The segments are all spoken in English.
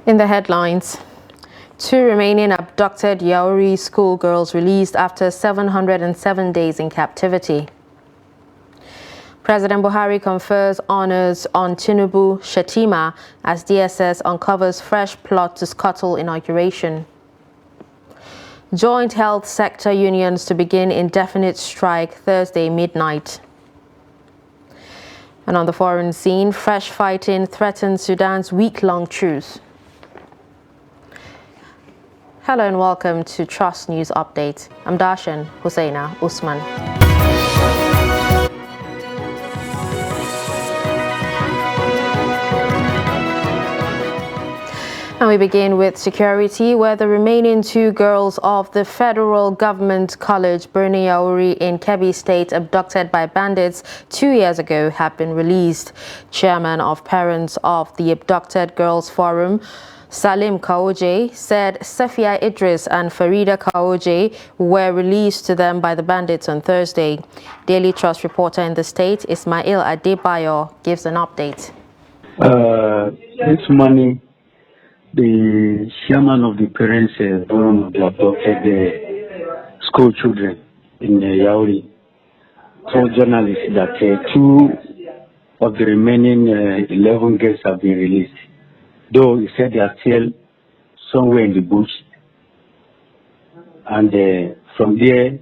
In the headlines, 2 remaining abducted Yauri schoolgirls released after 707 days in captivity. President Buhari confers honors on Tinubu Shettima as DSS uncovers fresh plot to scuttle inauguration. Joint health sector unions to begin indefinite strike Thursday midnight. And on the foreign scene, fresh fighting threatens Sudan's week-long truce. Hello and welcome to Trust News Update. I'm Darshan Hussaina Usman. And we begin with security, where the remaining 2 girls of the Federal Government College Birni Yauri in Kebbi State abducted by bandits 2 years ago have been released. Chairman of Parents of the Abducted Girls Forum, Salim Kaoje, said Safia Idris and Farida Kaoje were released to them by the bandits on Thursday. Daily Trust reporter in the state, Ismail Adebayo, gives an update. This morning, the chairman of the parents forum of the abducted school children in Yauri told journalists that 2 of the remaining 11 girls have been released. Though he said they are still somewhere in the bush. And from there,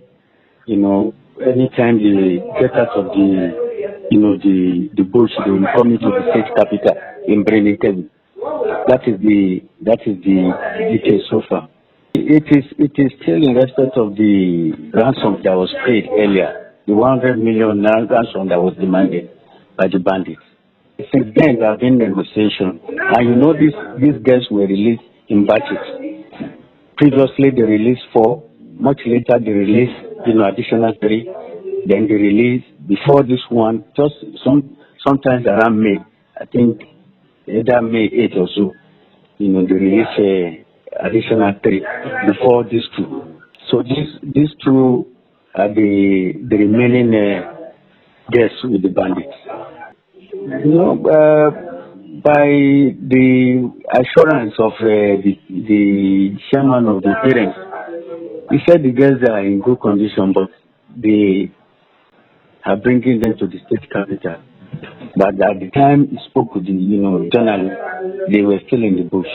anytime they get out of the bush, they will come into the state capital in Birni Kebbi. That is the detail so far. It is still in respect of the ransom that was paid earlier, the 100 million ransom that was demanded by the bandits. Since then, there have been negotiations, and these girls were released in batches. Previously, they released 4. Much later, they released additional 3. Then they released before this one, just sometimes around May. I think either May 8 or so. They released additional 3 before these 2. So these 2 are the remaining girls with the bandits. By the assurance of the chairman of the parents, he said the girls are in good condition, but they are bringing them to the state capital. But at the time he spoke with the journalists, they were still in the bush.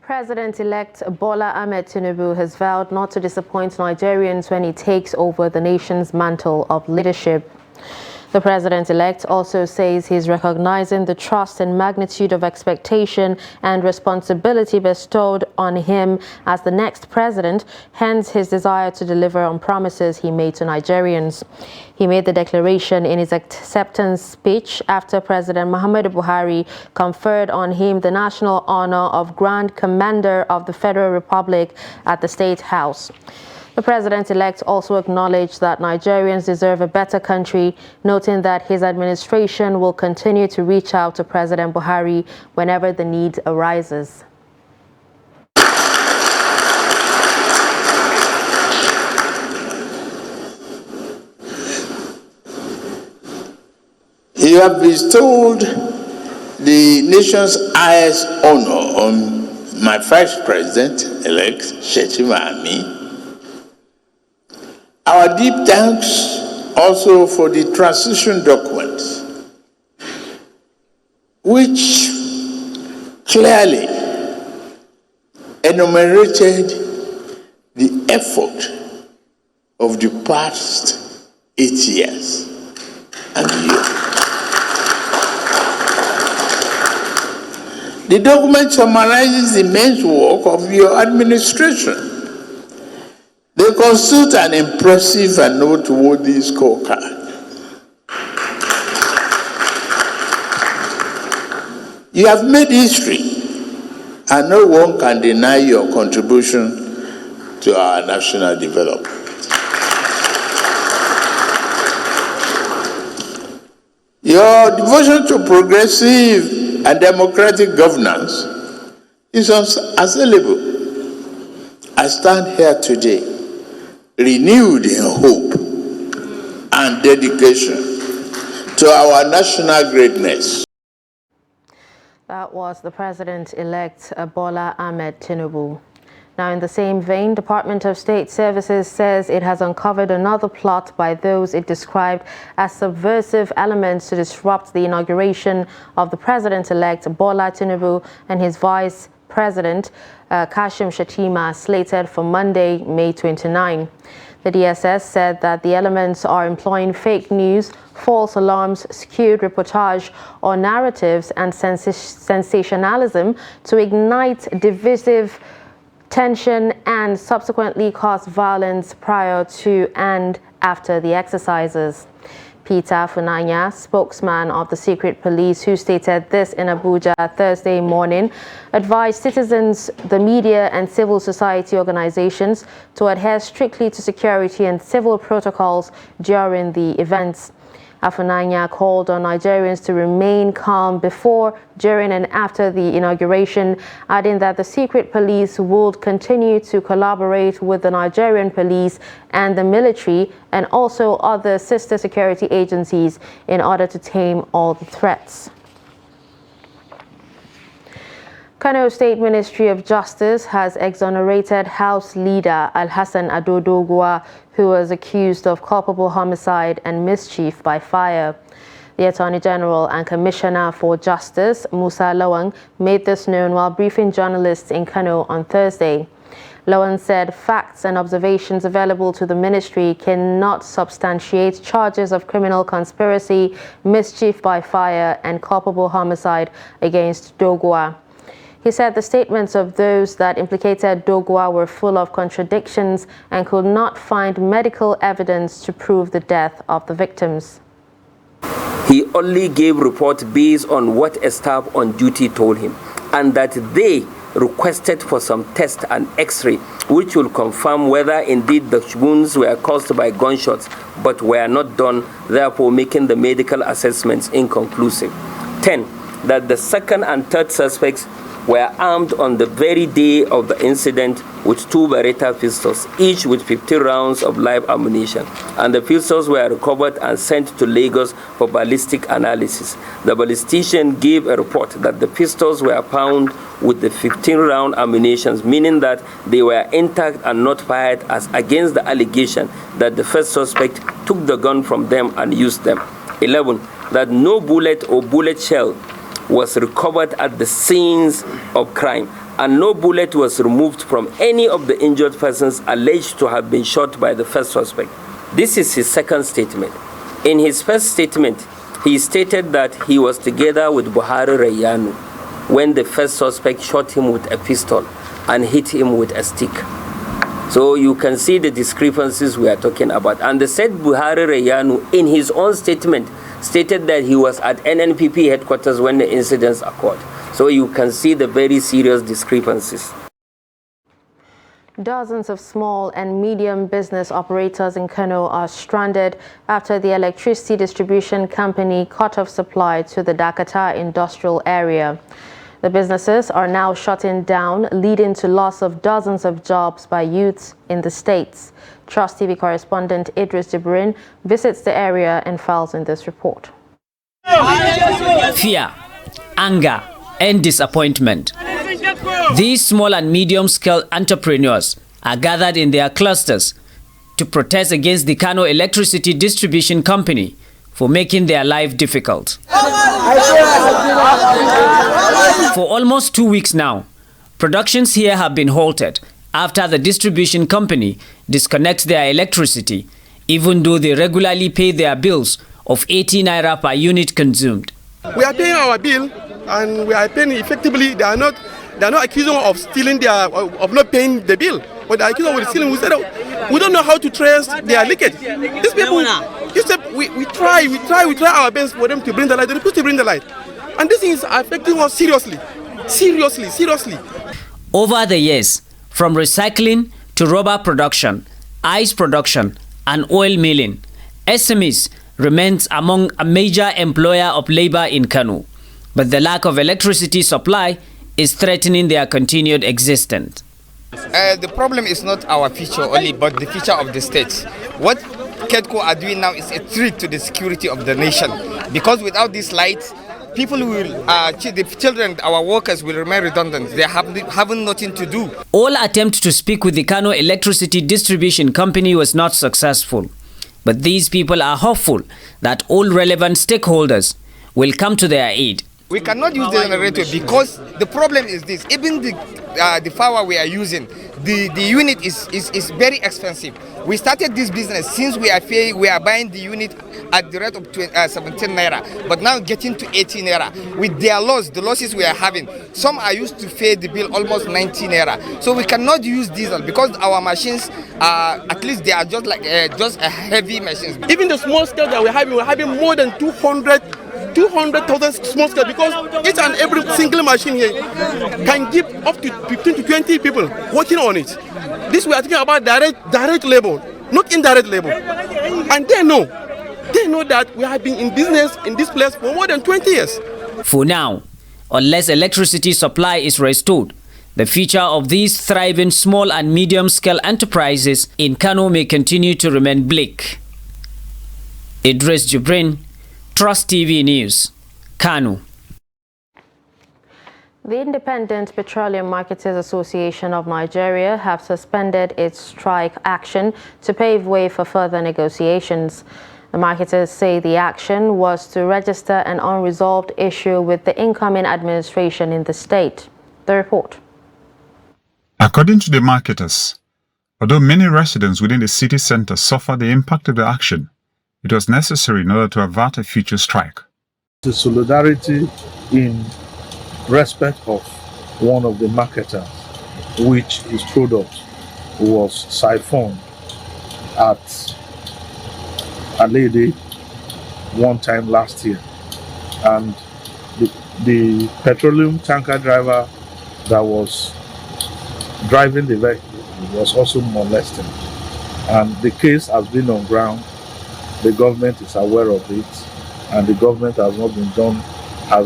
President-elect Bola Ahmed Tinubu has vowed not to disappoint Nigerians when he takes over the nation's mantle of leadership. The president-elect also says he's recognizing the trust and magnitude of expectation and responsibility bestowed on him as the next president, hence his desire to deliver on promises he made to Nigerians. He made the declaration in his acceptance speech after President Muhammadu Buhari conferred on him the national honor of Grand Commander of the Federal Republic at the State House. The president-elect also acknowledged that Nigerians deserve a better country, noting that his administration will continue to reach out to President Buhari whenever the need arises. You have bestowed the nation's highest honor on my vice president-elect, Shettima Ami. Our deep thanks also for the transition document, which clearly enumerated the effort of the past 8 years and beyond. The document summarizes the immense work of your administration. They constitute an impressive and noteworthy scorecard. You have made history, and no one can deny your contribution to our national development. Your devotion to progressive and democratic governance is unassailable. I stand here today renewed in hope and dedication to our national greatness. That was the President-elect Bola Ahmed Tinubu. Now, in the same vein, Department of State Services says it has uncovered another plot by those it described as subversive elements to disrupt the inauguration of the President-elect Bola Tinubu and his Vice President Kashim Shettima, slated for Monday, May 29. The DSS said that the elements are employing fake news, false alarms, skewed reportage or narratives and sensationalism to ignite divisive tension and subsequently cause violence prior to and after the exercises. Peter Funanya, spokesman of the secret police, who stated this in Abuja Thursday morning, advised citizens, the media and civil society organizations to adhere strictly to security and civil protocols during the events. Afunanya called on Nigerians to remain calm before, during and after the inauguration, adding that the secret police would continue to collaborate with the Nigerian police and the military and also other sister security agencies in order to tame all the threats. Kano State Ministry of Justice has exonerated House Leader Alhassan Ado Doguwa, who was accused of culpable homicide and mischief by fire. The Attorney General and Commissioner for Justice, Musa Lawang, made this known while briefing journalists in Kano on Thursday. Lawang said facts and observations available to the ministry cannot substantiate charges of criminal conspiracy, mischief by fire, and culpable homicide against Doguwa. He said the statements of those that implicated Doguwa were full of contradictions and could not find medical evidence to prove the death of the victims. He only gave report based on what a staff on duty told him, and that they requested for some test and x-ray which will confirm whether indeed the wounds were caused by gunshots but were not done, therefore making the medical assessments inconclusive. 10. That the second and third suspects were armed on the very day of the incident with 2 Beretta pistols, each with 15 rounds of live ammunition, and the pistols were recovered and sent to Lagos for ballistic analysis. The ballistician gave a report that the pistols were found with the 15-round ammunition, meaning that they were intact and not fired, as against the allegation that the first suspect took the gun from them and used them. 11. That no bullet or bullet shell was recovered at the scenes of crime, and no bullet was removed from any of the injured persons alleged to have been shot by the first suspect. This is his second statement. In his first statement, he stated that he was together with Buhari Rayanu when the first suspect shot him with a pistol and hit him with a stick. So you can see the discrepancies we are talking about. And the said Buhari Rayanu, in his own statement, stated that he was at NNPP headquarters when the incidents occurred. So you can see the very serious discrepancies. Dozens of small and medium business operators in Kano are stranded after the electricity distribution company cut off supply to the Dakata industrial area. The businesses are now shutting down, leading to loss of dozens of jobs by youths in the states. Trust TV correspondent Idris Jibrin visits the area and files in this report. Fear, anger, and disappointment. These small and medium-scale entrepreneurs are gathered in their clusters to protest against the Kano Electricity Distribution Company for making their life difficult. For almost 2 weeks now, productions here have been halted after the distribution company disconnects their electricity, even though they regularly pay their bills of 80 naira per unit consumed. We are paying our bill, and we are paying effectively. They are not accusing of stealing of not paying the bill, but they are accusing of stealing. We don't know how to trace their leakage. These people, we try our best for them to bring the light. They refuse to bring the light, and this is affecting us seriously. Over the years, from recycling to rubber production, ice production, and oil milling, SMEs remains among a major employer of labor in Kano. But the lack of electricity supply is threatening their continued existence. The problem is not our future only, but the future of the state. What KEDCO are doing now is a threat to the security of the nation. Because without this light, people will, the children, our workers will remain redundant. They having nothing to do. All attempt to speak with the Kano Electricity Distribution Company was not successful. But these people are hopeful that all relevant stakeholders will come to their aid. We cannot use the generator because the problem is this. Even the power we are using, the unit is very expensive. We started this business since we are buying the unit at the rate of 17 naira, but now getting to 18 naira. With their loss, the losses we are having, some are used to pay the bill almost 19 naira. So we cannot use diesel because our machines, at least they are just like just a heavy machines. Even the small scale that we're having more than 200,000 small scale, because each and every single machine here can give up to 15 to 20 people working on it. This we are talking about direct labor, not indirect labor. And they know that we have been in business in this place for more than 20 years. For now, unless electricity supply is restored, the future of these thriving small and medium-scale enterprises in Kano may continue to remain bleak. Idris Jibrin, Trust TV News, Kano. The Independent Petroleum Marketers Association of Nigeria have suspended its strike action to pave way for further negotiations. The marketers say the action was to register an unresolved issue with the incoming administration in the state. The report. According to the marketers, although many residents within the city center suffer the impact of the action, it was necessary in order to avert a future strike. The solidarity in respect of one of the marketers, which his product was siphoned at a lady one time last year, and the petroleum tanker driver that was driving the vehicle was also molested, and the case has been on ground. The government is aware of it, and the government has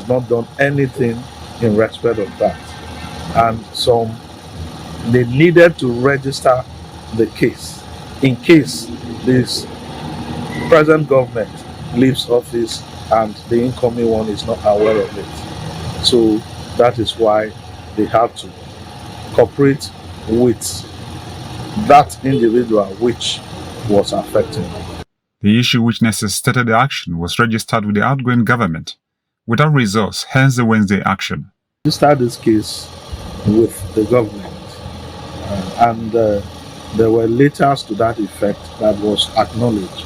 not done anything in respect of that. And they needed to register the case in case this present government leaves office and the incoming one is not aware of it. So that is why they have to cooperate with that individual which was affected. The issue which necessitated the action was registered with the outgoing government without resource, hence the Wednesday action. We started this case with the government, and there were letters to that effect that was acknowledged.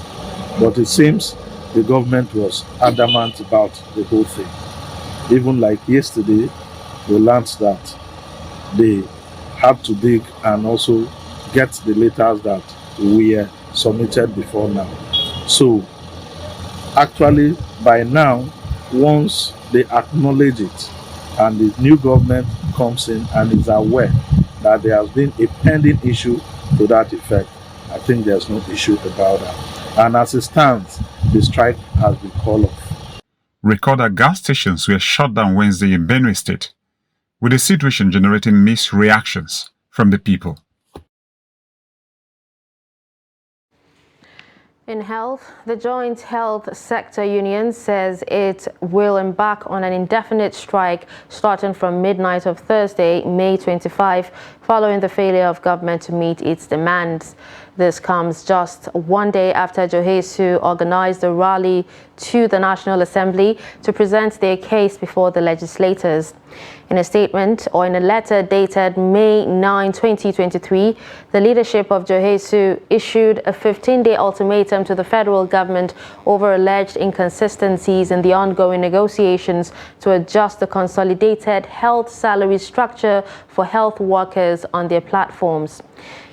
But it seems the government was adamant about the whole thing. Even like yesterday, we learned that they have to dig and also get the letters that were submitted before now. So actually by now, once they acknowledge it and the new government comes in and is aware that there has been a pending issue to that effect, I think there's no issue about that. And as it stands, the strike has been called off. Recorder gas stations were shut down Wednesday in Benue State, with the situation generating mixed reactions from the people. In health, the Joint Health Sector Union says it will embark on an indefinite strike starting from midnight of Thursday, May 25, following the failure of government to meet its demands. This comes just one day after Johesu organized a rally to the National Assembly to present their case before the legislators. In a statement or in a letter dated May 9, 2023, the leadership of Johesu issued a 15-day ultimatum to the federal government over alleged inconsistencies in the ongoing negotiations to adjust the consolidated health salary structure for health workers on their platforms.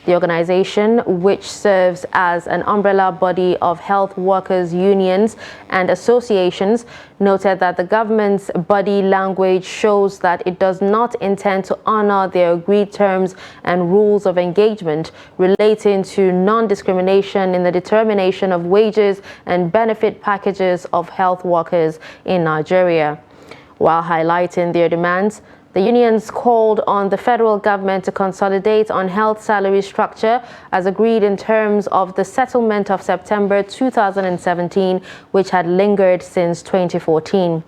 The organization, which serves as an umbrella body of health workers' unions and associations, noted that the government's body language shows that it does not intend to honor their agreed terms and rules of engagement relating to non-discrimination in the determination of wages and benefit packages of health workers in Nigeria. While highlighting their demands, the unions called on the federal government to consolidate on health salary structure as agreed in terms of the settlement of September 2017, which had lingered since 2014.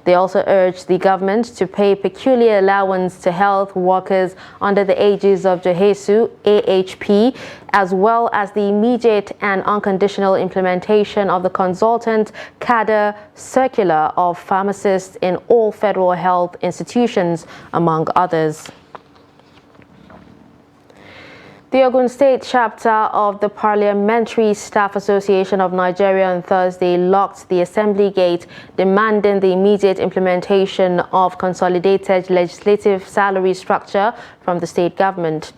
They also urged the government to pay peculiar allowance to health workers under the Aegis of JHESU, AHP, as well as the immediate and unconditional implementation of the consultant cadre circular of pharmacists in all federal health institutions, among others. The Ogun State chapter of the Parliamentary Staff Association of Nigeria on Thursday locked the Assembly gate, demanding the immediate implementation of consolidated legislative salary structure from the state government.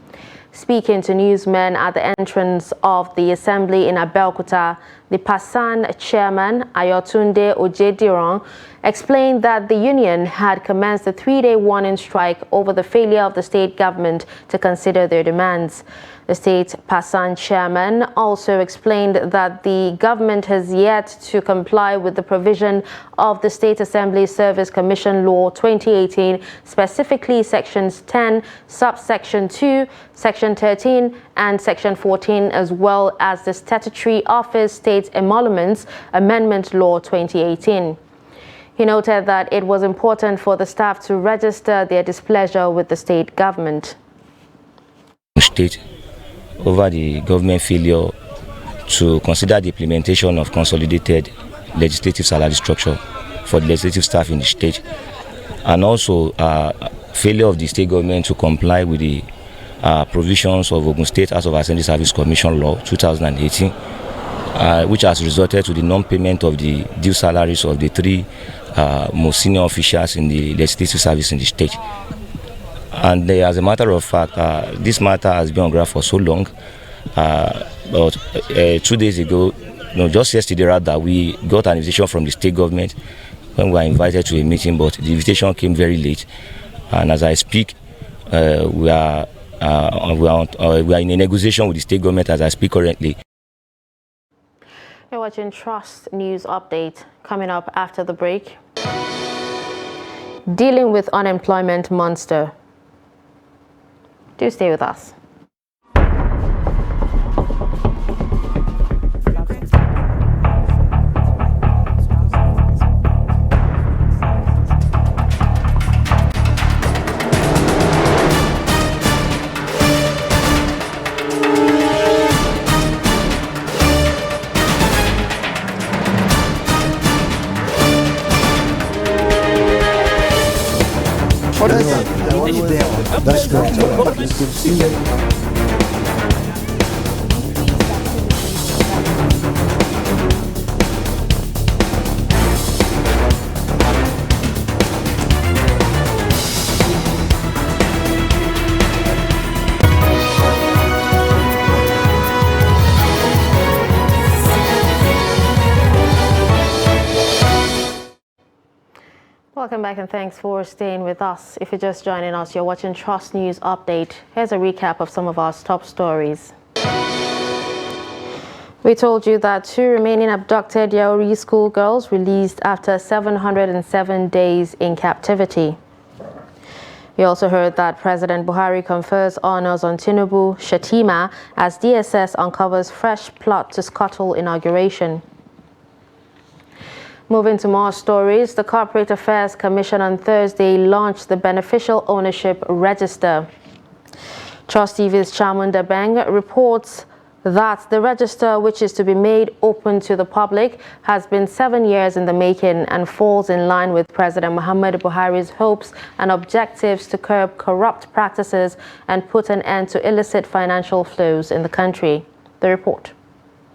Speaking to newsmen at the entrance of the Assembly in Abeokuta, the PASAN chairman, Ayotunde Ojediran, explained that the union had commenced a 3-day warning strike over the failure of the state government to consider their demands. The state PASAN chairman also explained that the government has yet to comply with the provision of the State Assembly Service Commission Law 2018, specifically Sections 10, Subsection 2, Section 13, and Section 14, as well as the Statutory Office State Emoluments Amendment Law 2018. He noted that it was important for the staff to register their displeasure with the state government. State over the government failure to consider the implementation of consolidated legislative salary structure for the legislative staff in the state, and also failure of the state government to comply with the provisions of Ogun State House of Assembly Service Commission Law 2018, which has resulted to the non-payment of the due salaries of the 3 most senior officials in the legislative service in the state. And as a matter of fact, this matter has been on ground for so long. But 2 days ago, just yesterday rather, we got an invitation from the state government when we were invited to a meeting, but the invitation came very late. And as I speak, we are in a negotiation with the state government as I speak currently. You're watching Trust News Update. Coming up after the break, dealing with unemployment monster. Do stay with us. That's great. Welcome back and thanks for staying with us. If you're just joining us, you're watching Trust News Update. Here's a recap of some of our top stories. We told you that 2 remaining abducted Yauri schoolgirls released after 707 days in captivity. You also heard that President Buhari confers honors on Tinubu Shatima as DSS uncovers fresh plot to scuttle inauguration. Moving to more stories, the Corporate Affairs Commission on Thursday launched the Beneficial Ownership Register. Trust TV's Chamunda Beng reports that the register, which is to be made open to the public, has been 7 years in the making and falls in line with President Muhammadu Buhari's hopes and objectives to curb corrupt practices and put an end to illicit financial flows in the country. The report.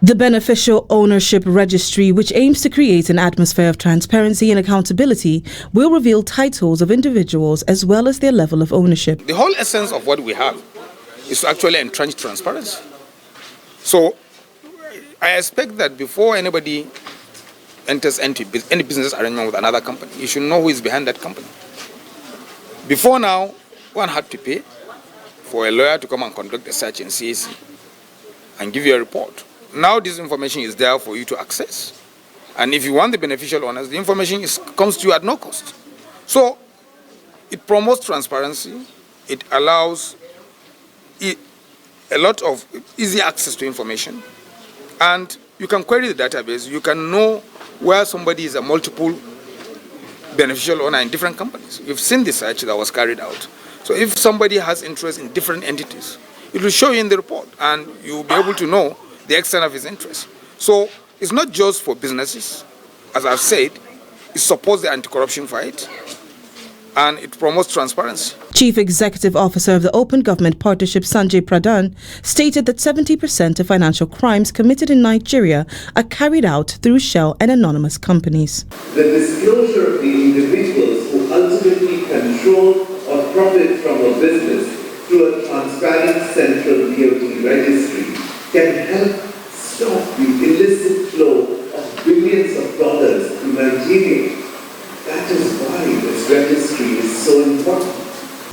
The Beneficial Ownership Registry, which aims to create an atmosphere of transparency and accountability, will reveal titles of individuals as well as their level of ownership. The whole essence of what we have is to actually entrench transparency. So I expect that before anybody enters into any business arrangement with another company, you should know who is behind that company. Before now, one had to pay for a lawyer to come and conduct a search in CAC and give you a report. Now this information is there for you to access. And if you want the beneficial owners, the information comes to you at no cost. So it promotes transparency. It allows a lot of easy access to information. And you can query the database. You can know where somebody is a multiple beneficial owner in different companies. You've seen the search that was carried out. So if somebody has interest in different entities, it will show you in the report, and you'll be able to know the extent of his interest. So it's not just for businesses. As I've said, it supports the anti-corruption fight, and it promotes transparency. Chief Executive Officer of the Open Government Partnership, Sanjay Pradhan, stated that 70% of financial crimes committed in Nigeria are carried out through shell and anonymous companies. The disclosure of the individuals who ultimately control or profit from a business through a transparent central DOT registry can help stop the illicit flow of billions of dollars to Nigeria. That is why this registry is so important.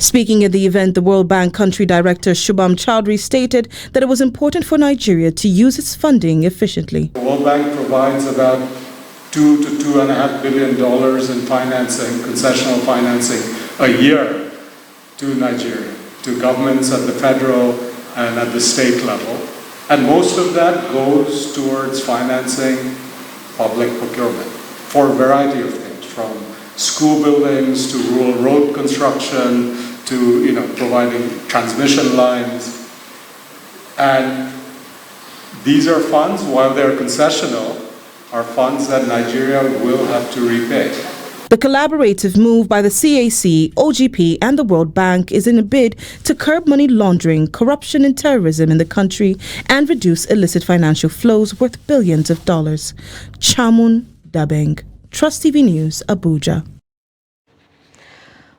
Speaking at the event, the World Bank country director Shubham Chowdhury stated that it was important for Nigeria to use its funding efficiently. The World Bank provides about $2 to $2.5 billion in financing, concessional financing, a year to Nigeria, to governments at the federal and at the state level. And most of that goes towards financing public procurement for a variety of things, from school buildings to rural road construction to providing transmission lines. And these are funds, while they're concessional, are funds that Nigeria will have to repay. The collaborative move by the CAC, OGP and the World Bank is in a bid to curb money laundering, corruption and terrorism in the country and reduce illicit financial flows worth billions of dollars. Chamun Dabeng, Trust TV News, Abuja.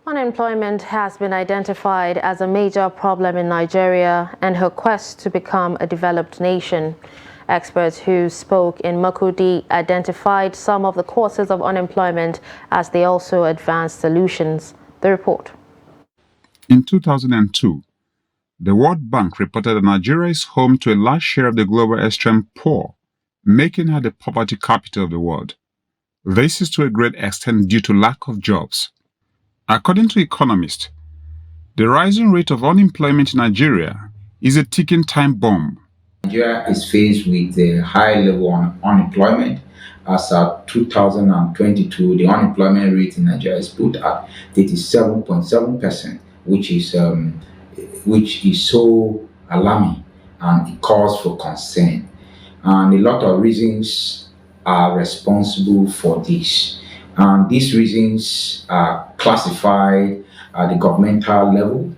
Unemployment has been identified as a major problem in Nigeria and her quest to become a developed nation. Experts who spoke in Makurdi identified some of the causes of unemployment as they also advanced solutions. The report. In 2002, the World Bank reported that Nigeria is home to a large share of the global extreme poor, making her the poverty capital of the world. This is to a great extent due to lack of jobs. According to economists, the rising rate of unemployment in Nigeria is a ticking time bomb. Nigeria is faced with a high level of unemployment. As of 2022, the unemployment rate in Nigeria is put at 37.7%, which is so alarming and it calls for concern. And a lot of reasons are responsible for this. And these reasons are classified at the governmental level,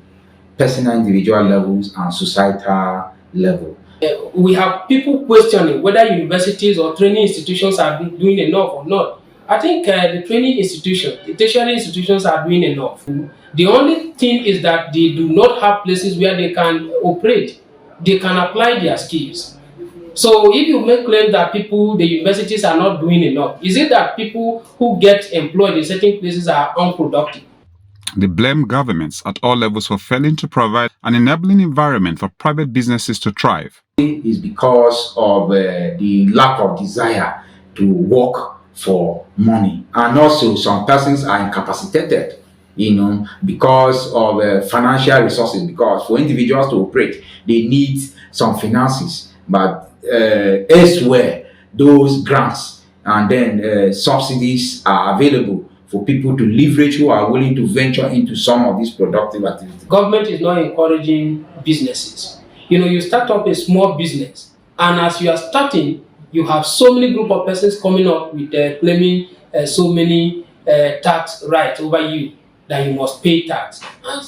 personal individual levels, and societal level. We have people questioning whether universities or training institutions are doing enough or not. I think the training institutions, the tertiary institutions are doing enough. The only thing is that they do not have places where they can operate. They can apply their skills. So if you make claim that the universities are not doing enough, is it that people who get employed in certain places are unproductive? They blame governments at all levels for failing to provide an enabling environment for private businesses to thrive. It is because of the lack of desire to work for money. And also some persons are incapacitated, because of financial resources, because for individuals to operate, they need some finances. But elsewhere, those grants and then subsidies are available for people to leverage who are willing to venture into some of these productive activities. Government is not encouraging businesses. You start up a small business, and as you are starting, you have so many group of persons coming up with claiming so many tax rights over you that you must pay tax. And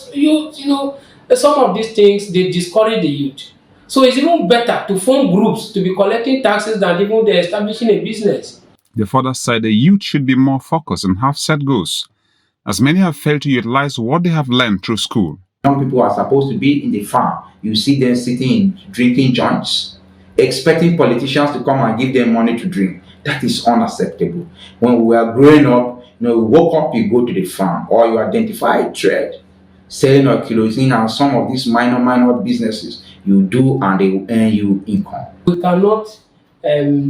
some of these things, they discourage the youth. So it's even better to form groups to be collecting taxes than even they're establishing a business. The further side, the youth should be more focused and have set goals, as many have failed to utilize what they have learned through school. Young people are supposed to be in the farm. You see them sitting drinking joints, expecting politicians to come and give them money to drink. That is unacceptable. When we were growing up, we woke up, you go to the farm, or you identify a trade, selling or kerosene and some of these minor businesses you do, and they will earn you income. We cannot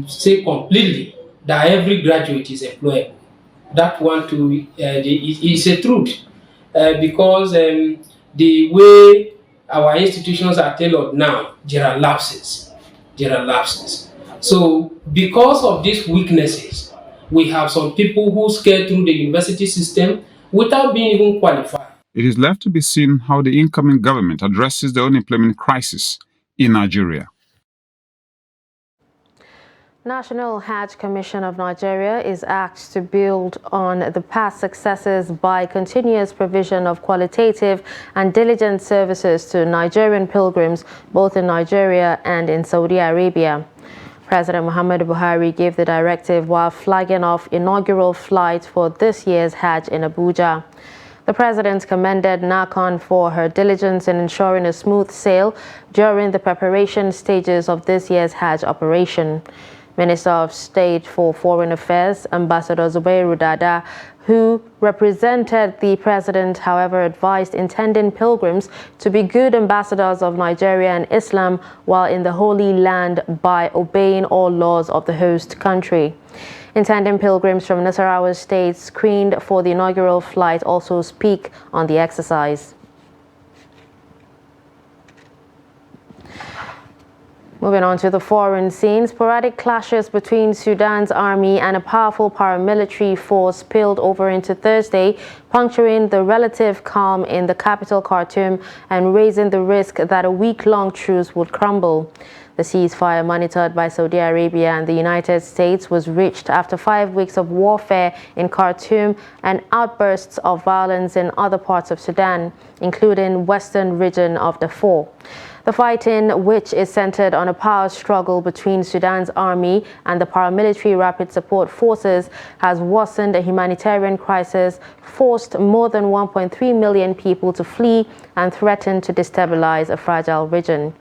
say completely that every graduate is employable. That one too is a truth, because the way our institutions are tailored now, there are lapses. So because of these weaknesses, We have some people who scale through the university system without being even qualified. It is left to be seen how the incoming government addresses the unemployment crisis in Nigeria. National Hajj Commission of Nigeria is asked to build on the past successes by continuous provision of qualitative and diligent services to Nigerian pilgrims both in Nigeria and in Saudi Arabia. President Muhammadu Buhari gave the directive while flagging off inaugural flight for this year's Hajj in Abuja. The president commended NACON for her diligence in ensuring a smooth sail during the preparation stages of this year's Hajj operation. Minister of State for Foreign Affairs, Ambassador Zubairu Dada, who represented the president, however, advised intending pilgrims to be good ambassadors of Nigeria and Islam while in the Holy Land by obeying all laws of the host country. Intending pilgrims from Nasarawa State screened for the inaugural flight also speak on the exercise. Moving on to the foreign scene, sporadic clashes between Sudan's army and a powerful paramilitary force spilled over into Thursday, puncturing the relative calm in the capital Khartoum and raising the risk that a week-long truce would crumble. The ceasefire, monitored by Saudi Arabia and the United States, was reached after 5 weeks of warfare in Khartoum and outbursts of violence in other parts of Sudan, including western region of Darfur. The fighting, which is centered on a power struggle between Sudan's army and the paramilitary rapid support forces, has worsened a humanitarian crisis, forced more than 1.3 million people to flee, and threatened to destabilize a fragile region.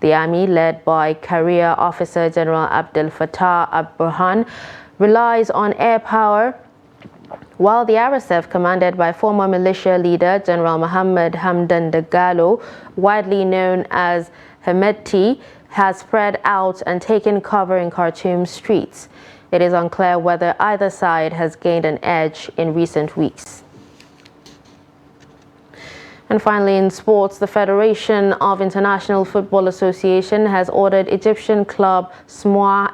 The army, led by Career Officer General Abdel Fattah al-Burhan, relies on air power, while the RSF, commanded by former militia leader General Mohammed Hamdan Dagalo, widely known as Hemedti, has spread out and taken cover in Khartoum streets. It is unclear whether either side has gained an edge in recent weeks. And finally, in sports, the Federation of International Football Association has ordered Egyptian club SMOA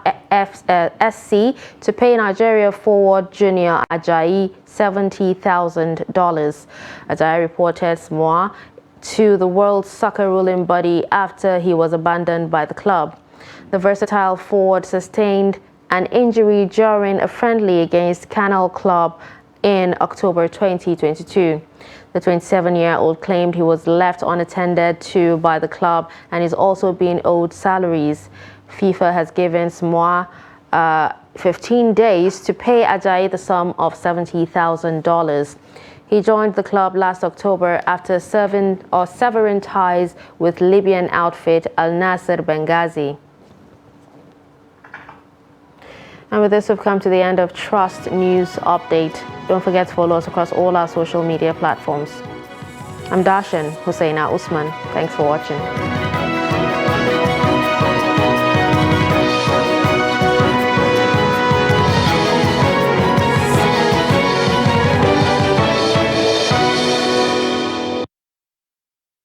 SC to pay Nigeria forward Junior Ajayi $70,000. Ajayi reported SMOA to the World Soccer ruling body after he was abandoned by the club. The versatile forward sustained an injury during a friendly against Canal Club in October 2022. The 27-year-old claimed he was left unattended to by the club and is also being owed salaries. FIFA has given SMOA 15 days to pay Ajayi the sum of $70,000. He joined the club last October after severing ties with Libyan outfit Al Nasser Benghazi. And with this, we've come to the end of Trust News Update. Don't forget to follow us across all our social media platforms. I'm Darshan Hussaina Usman. Thanks for watching.